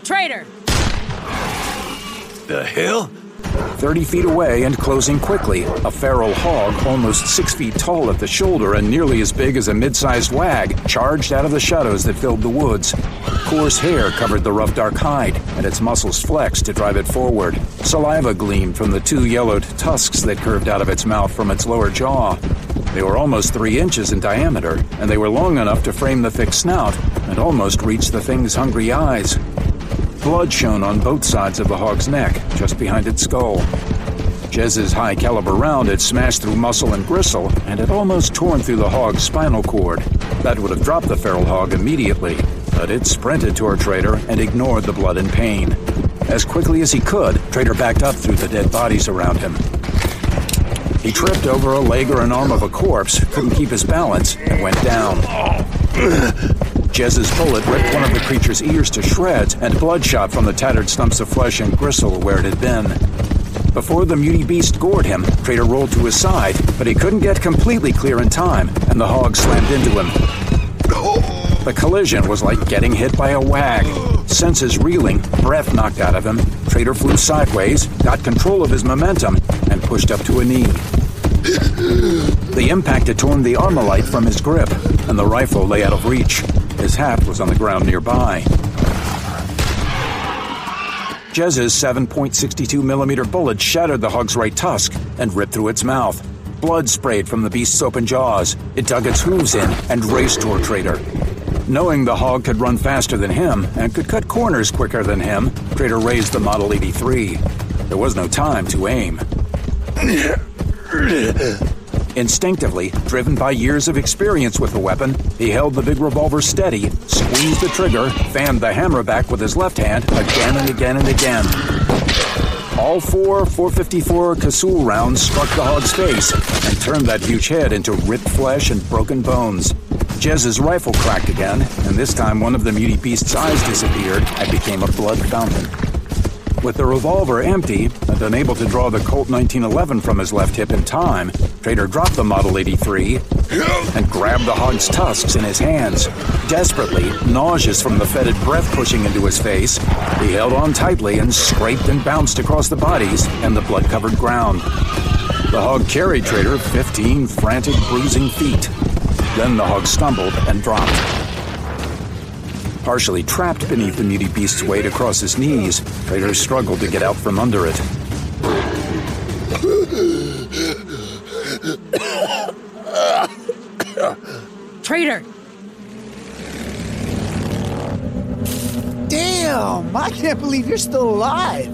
Trader! The hell? 30 feet away and closing quickly, a feral hog, almost 6 feet tall at the shoulder and nearly as big as a mid-sized wag, charged out of the shadows that filled the woods. Coarse hair covered the rough dark hide, and its muscles flexed to drive it forward. Saliva gleamed from the 2 yellowed tusks that curved out of its mouth from its lower jaw. They were almost 3 inches in diameter, and they were long enough to frame the thick snout and almost reach the thing's hungry eyes. Blood shone on both sides of the hog's neck, just behind its skull. Jez's high-caliber round had smashed through muscle and gristle, and had almost torn through the hog's spinal cord. That would have dropped the feral hog immediately, but it sprinted toward Trader and ignored the blood and pain. As quickly as he could, Trader backed up through the dead bodies around him. He tripped over a leg or an arm of a corpse, couldn't keep his balance, and went down. Jez's bullet ripped one of the creature's ears to shreds, and blood shot from the tattered stumps of flesh and gristle where it had been. Before the muty beast gored him, Trader rolled to his side, but he couldn't get completely clear in time, and the hog slammed into him. The collision was like getting hit by a wag. Senses reeling, breath knocked out of him, Trader flew sideways, got control of his momentum, and pushed up to a knee. The impact had torn the Armalite from his grip, and the rifle lay out of reach. His hat was on the ground nearby. Jez's 7.62mm bullet shattered the hog's right tusk and ripped through its mouth. Blood sprayed from the beast's open jaws. It dug its hooves in and raced toward Trader. Knowing the hog could run faster than him and could cut corners quicker than him, Trader raised the Model 83. There was no time to aim. Instinctively, driven by years of experience with the weapon, he held the big revolver steady, squeezed the trigger, fanned the hammer back with his left hand again and again and again. All 4 .454 Casull rounds struck the hog's face and turned that huge head into ripped flesh and broken bones. Jez's rifle cracked again, and this time one of the muty beast's eyes disappeared and became a blood fountain. With the revolver empty and unable to draw the Colt 1911 from his left hip in time, Trader dropped the Model 83 and grabbed the hog's tusks in his hands. Desperately, nauseous from the fetid breath pushing into his face, he held on tightly and scraped and bounced across the bodies and the blood-covered ground. The hog carried Trader 15 frantic, bruising feet. Then the hog stumbled and dropped. Partially trapped beneath the muty beast's weight across his knees, Trader struggled to get out from under it. Trader! Damn! I can't believe you're still alive!